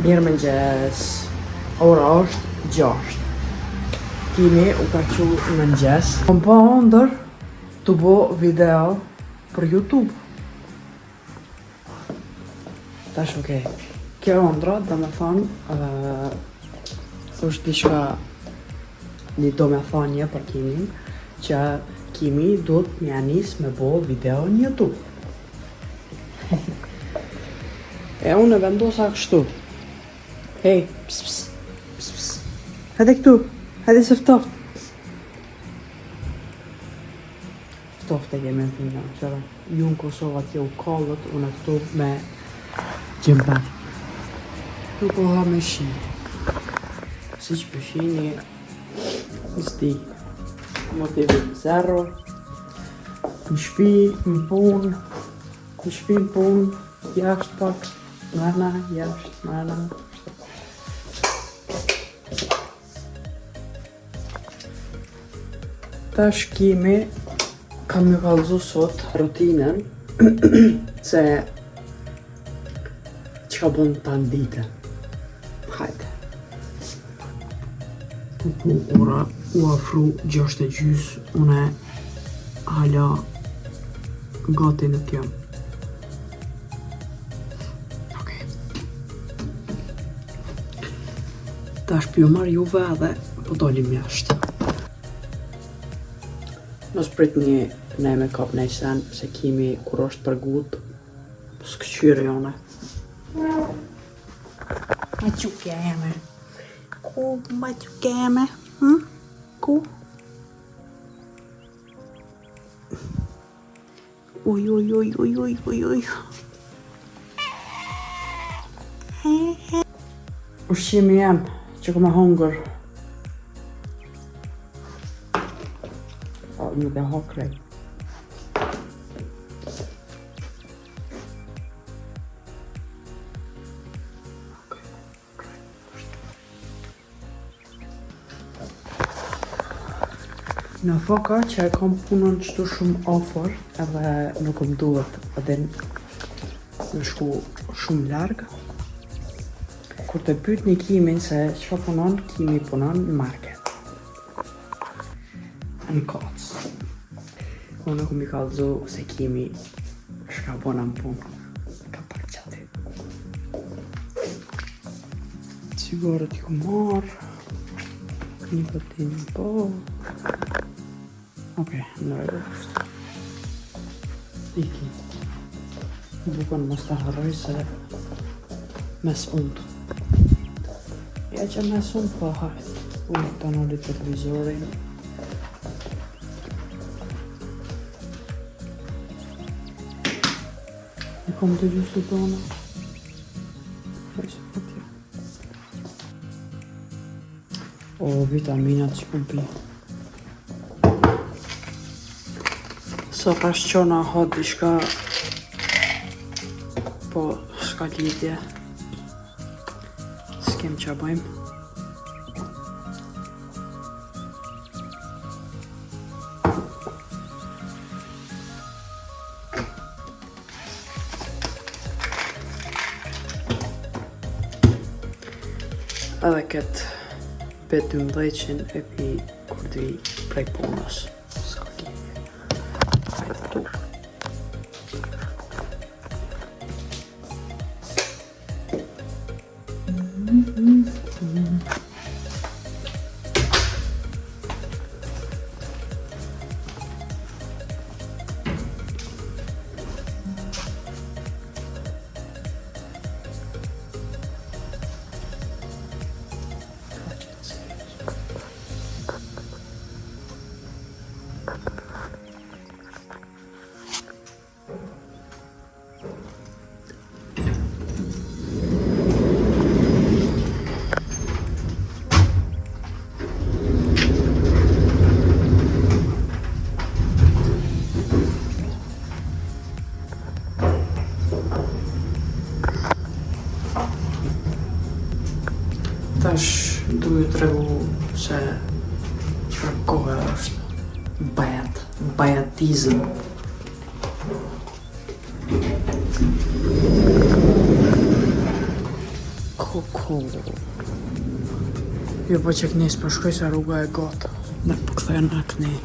Mirëmëngjes. Ora është 6. Kimi u ka qu mëngjes. Kom pa ndër të bo video për YouTube. Tash okej. Kjo ëndra dhe me thonë është diçka një do me thonje për Kimin që Kimi do të mja nis me bo video në YouTube. E unë e vendosa kështu. Hej, ps ps, ps ps. Hede këtu, hede se ftoft. Ftoft e keme në finja, qëra ju në Kosovë atje u kallët, unë këtu me gjimba. Nuk o ha me shi. Si që për shini, sti. Motivim zero. Në shpi, në pun, në shpi, në pun, jashtë pak, mërna, jashtë, mërna. Tash Kimi kam ju kallëzu sot rutinën se që ka bën të ditën. Hajde. Ora u afru 6:30, une hala gati në tjëm. Okej. Tash pjo marrë juve edhe po dolim jashtë. Mos pritni ne me kap në sen, se Kimi kur është për gut, s'këqyre jone. Ma quke jeme. Ku ma quke jeme? Ku? Uj, uj, uj, uj, uj, uj, uj. Ushqimi jem, që ku me hongër. Nuk e hokrej. Në foka që e kom punën qëtu shumë ofër edhe nuk më duhet edhe në shku shumë largë. Kur të pyet një Kimin se çka punon, Kimi punon në market. Në kocë. Unë nuk mi kallëzu se Kimi shka bona në punë. Ka pak qati. Sigurët ju marrë. Një pëtin po. Okej, në regu kështë. Iki. Bukon mos të harroj se mes undë. Ja që mes undë po hajtë. Unë të nëllit televizorin. I kom të gjusë të tona. Hajse për tja. O, vitaminat që kom pi. Sa pash qona hot diçka, po s'ka lidhje. S'kem qa bëjmë. Edhe këtë betë 12 e pi kur t'vi prej punës. S'ka lidhje. Hajde tu. Tash du ju tregu se çfarë kohë është. Bajatizëm. Jo po që kënis për shkoj se rruga e gata. Ne po këthejnë në këni.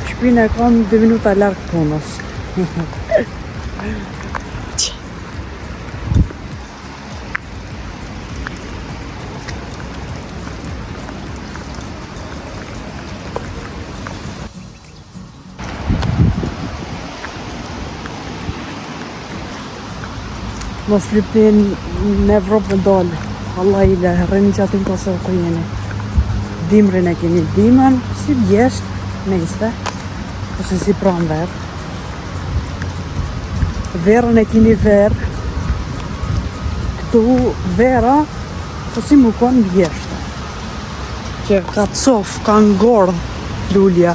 Shpina e kam 2 minuta larg punës. Mos lypni në Evropë në dalë. Allah i le, rreni që atin Kosovë ku jeni. Dimrin e keni dimën, si bjesht, nesve, ose si pranë verë. Verën e keni verë, këtu vera, po si mu konë bjeshtë. Që ka të sofë, ka ngordë lulja.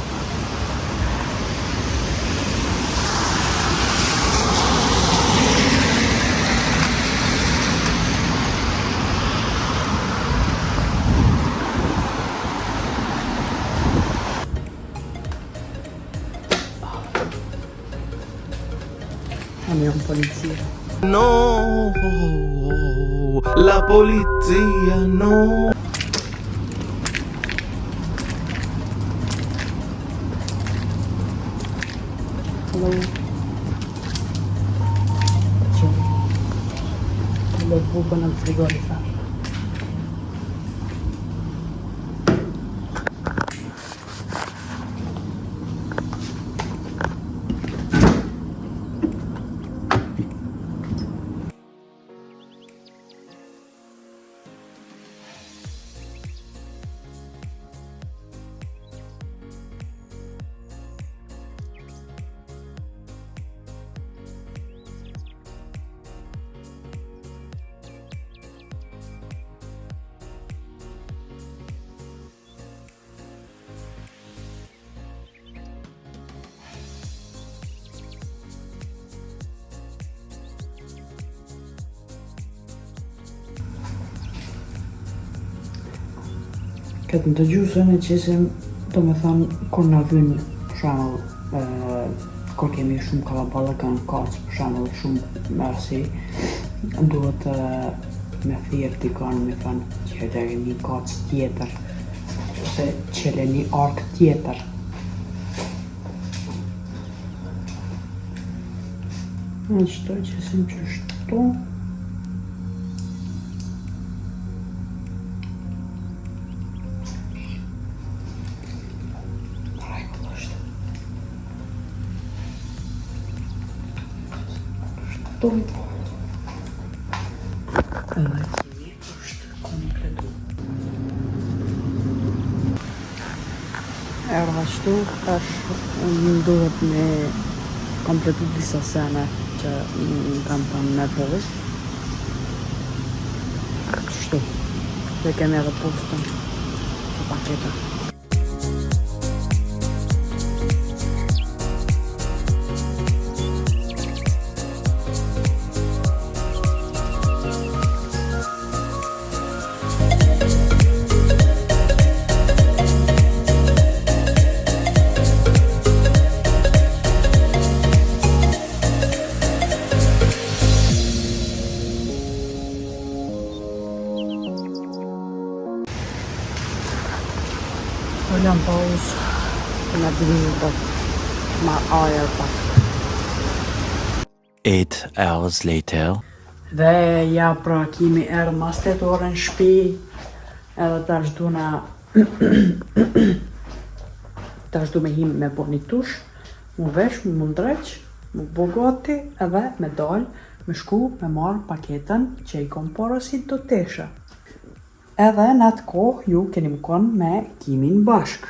Polizia. No, la polizia no. Hello. Ciao. Lo buco nel frigorifero. Këtë në të gjusën e qesim, do me thonë, kur në vynë, për shembull, kur kemi shumë kalabalëk në kacë, për shembull, shumë mërësi, duhet me thirë dikon, me thonë, që të kemi kacë tjetër, ose qele një arkë tjetër. Në qëto qesim që shtu. Edhe kemi është kompletu. Erdha qëtu, më duhet me kompletu disa sene që kam thënë me pojë. Qështu, dhe kemi edhe postën të paketën. Vollam pauzë, në minutat, ma ajer pak. 8 hours later. Dhe ja pra kemi erë mas 8 orë në shpi, edhe tash duna tash du me him me bo një tush, mu vesh, mu ndreq, mu bo gati, edhe me dal, me shku, me marrë paketën që i kom porosit do tesha. Edhe në atë kohë ju keni më konë me Kimin bashk.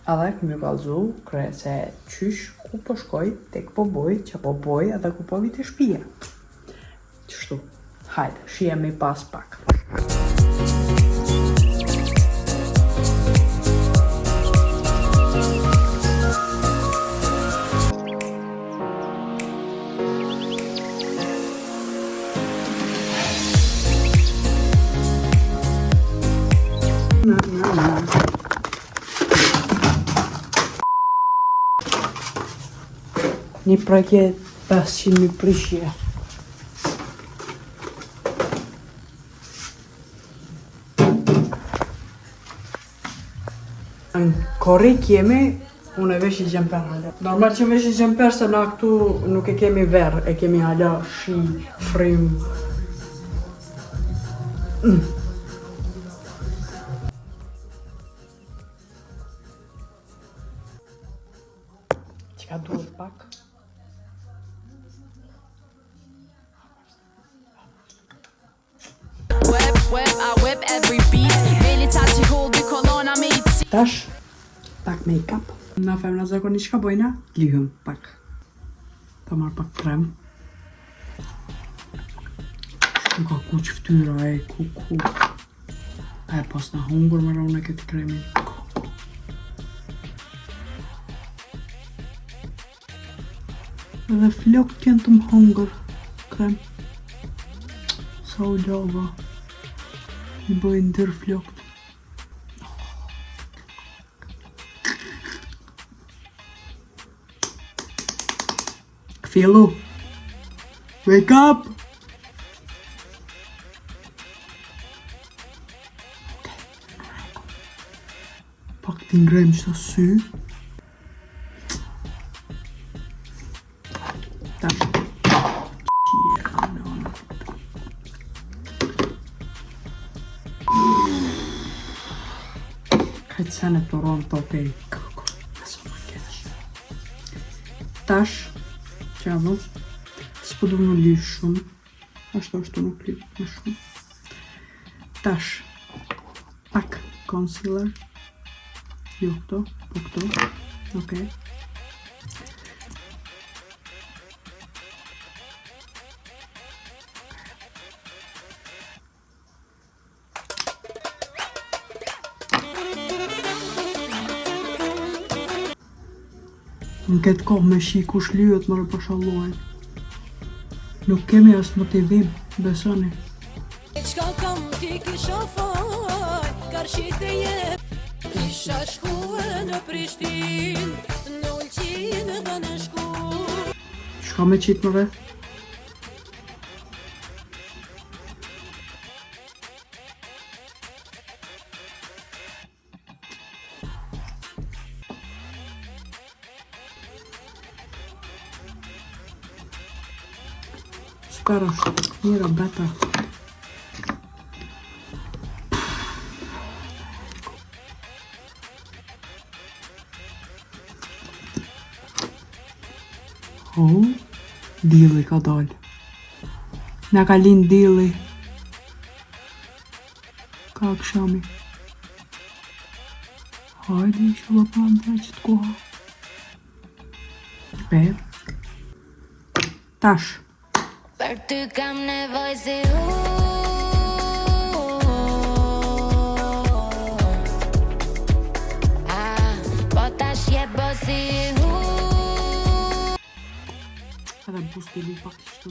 Edhe këmë ju kalzu kërë se qysh ku po shkoj, tek po boj, që po boj edhe ku po viti shpia. Qështu. Hajde, shihemi pas pak. Një prekje 500.000 prishje. Në Korrik jemi, unë e vesh i gjemper hala. Normal që vesh i gjemper se na këtu nuk e kemi verë, e kemi hala shi, frim. Që ka duhet pak? I whip every beat. Really touchy hold the colonna meets. Tash, pak make-up. Na femna zakonisht ka bojna? Lyhëm pak. Ta marr pak krem. Nuk ka kuq ftyra e ku. E pas na hungur më rone këtë kremin. Edhe flok kënë të më hungur krem. Sa u lava. I bëjnë ndër flokët. Këfilu. Wake up! Pak t'i ngrem qëta sy. Tash. Hajtë sene të ronë të okej. Nësë më keq. Tash, qavo, s'po du më lysh shumë. Ashtu nuk lysh më shumë. Tash, pak concealer. Jo këto, po këto. Okej. Në këtë kohë me shi kush lyhet më rëpëshallohen. Nuk kemi as motivim, besoni. Qka kam ti kisha fal, karshit e jep. Kisha shkue në Prishtin, në Ulqin dhe në Shkur. Shka me qitë më re? Super është, mira beta. Dilli ka dalë. Na ka lind dilli. Ka akshami. Hajde, isha më pa në qëtë koha. Be. Tash. Për ty kam nevoj si po tash je bosi Edhe busti li pak kështu.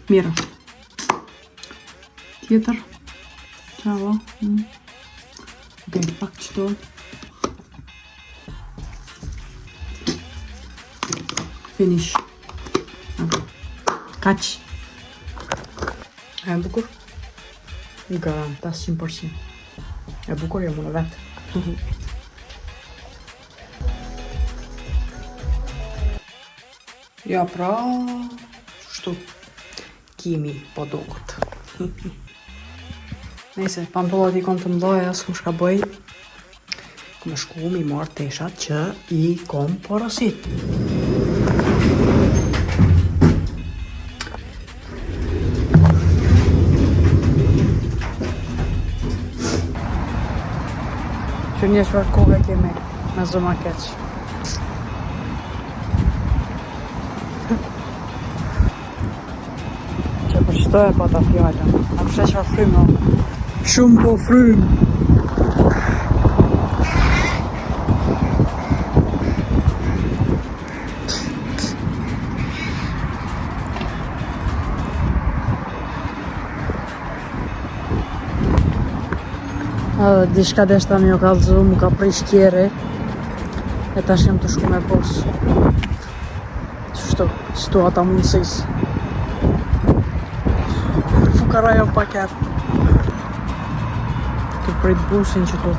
Mira. Tjetër. Qavo. Okej, pak qëto. Finish. Kaq. E bukur? Garanta 100%. E bukur jam unë vetë. Ja pra, shtu kimi po dukët. Nëse pantollat i konë të mdoja, s'ku shka bëj. Këmë shku mi marrë teshat që i kom porosit. Që një shfarë kohë kemi me zëma keq. Që përshtoj e pa ta fjallën. A përshë që frymë, shumë po frymë. Dishka deshta mi o kalëzu, mu ka prish tjere. E tash jem të shku me pos. Qështu, situata mundësis. Fukara jo paket. Të prit busin që tu.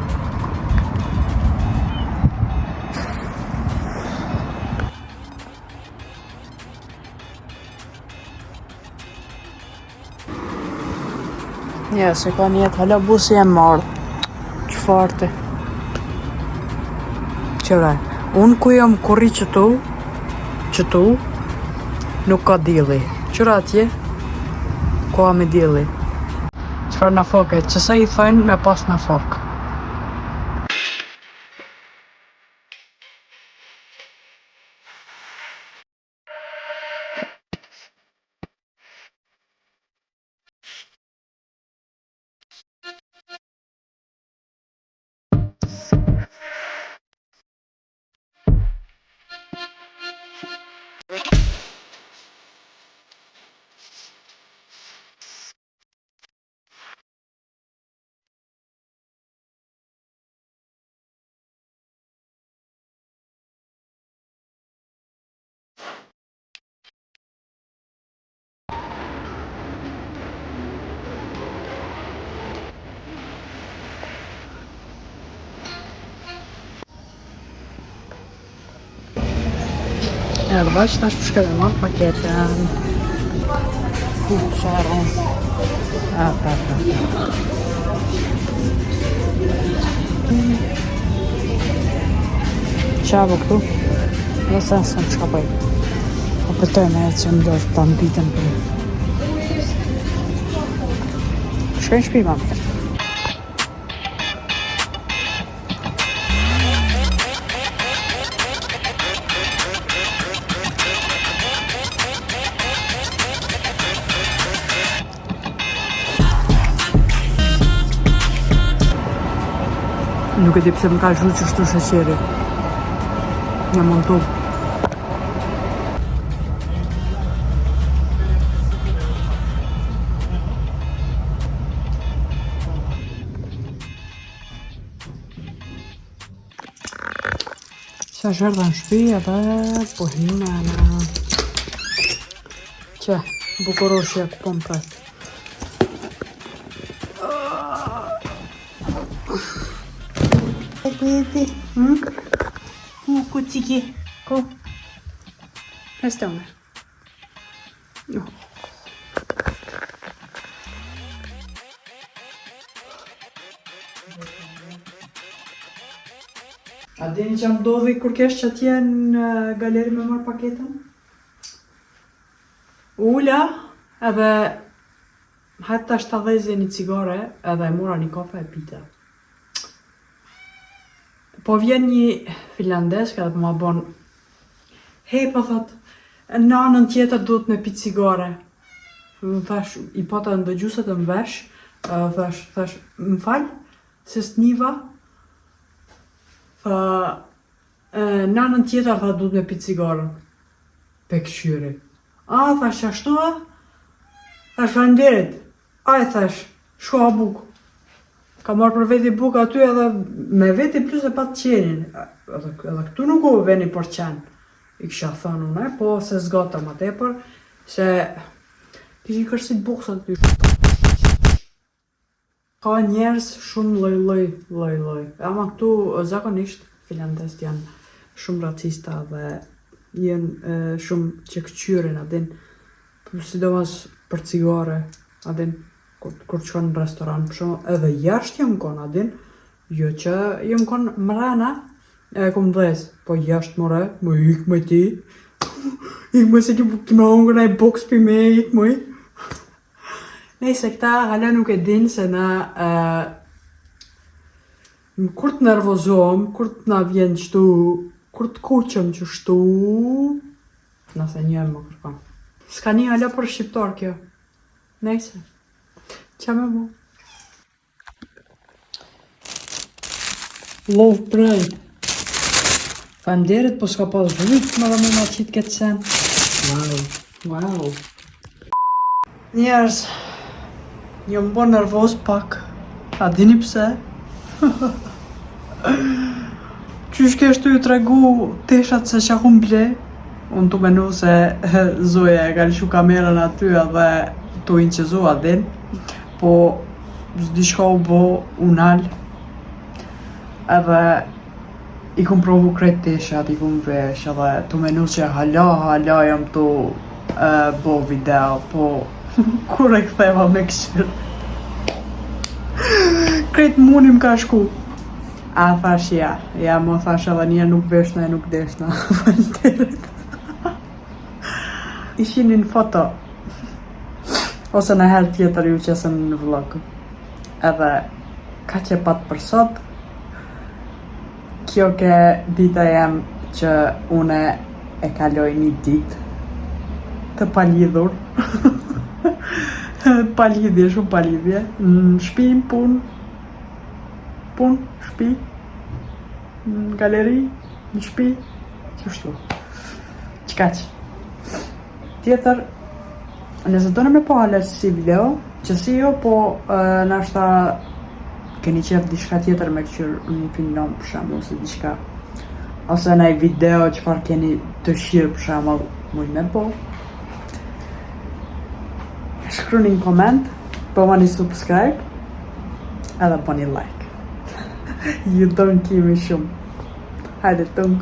Ja, se ka njetë, hala busi e marrë. Qëfarte. Qëre, unë ku jam kurri qëtu, nuk ka dili. Qëra atje, ku a me dili. Qëfar në foke, qësa i thojnë me pas në fok. Ja, da baš naš puškave malo pakete. Šarom. Tak. Čavo këtu. Dhe se nësëm shkapaj. O përtoj me e që më dorë të mbitën për. Shkojnë shpi, mamë. Nuk e di pse më ka zhru që shtu sheqeri. Një montu. Sa shërda në shpi edhe po hime në... Që, bukuroshja ku më pret. Vedi? Kuciki. Ko? Este una. No. A dini që më dodhi kur kesh që atje në galeri me marrë paketën? Ula edhe hajtë tash të dhezje një cigare edhe e mora një kafe e pita. Po vjen një finlandesk edhe po ma bon hej, po thot, në anën tjetër duhet me pi cigare. Më thash, i pata ndëgjuset e më vesh, thash, më fal, se s'niva. Tha, në anën tjetër tha duhet me pi cigaren. Pe këshyri. A, thash, ashtu a? Thash, falenderit. A, thash, shko a buk. Ka marrë për veti buk aty edhe me veti plus e pat qenin. Edhe këtu nuk u veni për qenë. I kisha thënë unë, po se zgata ma tepër, se kishin kërsit buksat ty. Ka njerës shumë loj. Ama këtu zakonisht finlandest janë shumë racista dhe janë shumë që këqyrin adin. Sidomos për cigare adin. Kur qënë në restoran, për shumë, edhe jashtë jam konë adin, jo që jam konë mrena, e kom dhez, po jashtë more, më ik me ti, ik me se ki me ongër në i boks për me, ik me. Nejse këta hala nuk e din se Kur të nervozohem, kur të na vjen qështu, kur të kuqem qështu, nëse një më kërkon. S'ka një ala për shqiptar kjo. Nejse. Qa me mu? Love Pride. Faleminderit, po s'ka pas zhrit më dhe me ma qitë këtë sen. Wow. Njerës, një më bo nervoz pak. A dini pse? Qysh keshtu ju tregu teshat se qa kum ble? Unë tu menu se Zoja e ka lëshu kamerën aty edhe tu inqezu adin. Po, zdi shka u bo unal. Edhe i kum provu krejt teshat, i kum vesh edhe tu menu që hala jam tu bo video, po kur e ktheva me këshirë. Krejt munim ka shku. A thash ja mo thash edhe një nuk veshna e nuk deshna. Ishin në foto. Ose në herë tjetër ju qesën në vlog. Edhe ka që pat për sot. Kjo ke dita jem që une e kaloj një dit të palidhur. Palidhje, shumë palidhje. Në shpi, pun, shpi, në galeri, në shpi, qështu. Qkaq. Tjetër, nëse do në me po halet si video, që si jo, po nashta keni qef diçka tjetër me këqyrë në filmon për shemë, ose diçka. Ose në video qëfar keni të shirë për shemë, mujnë me po. Shkruni në koment, po ma një subscribe, edhe po një like. Ju don kimi shumë. Hajde tung.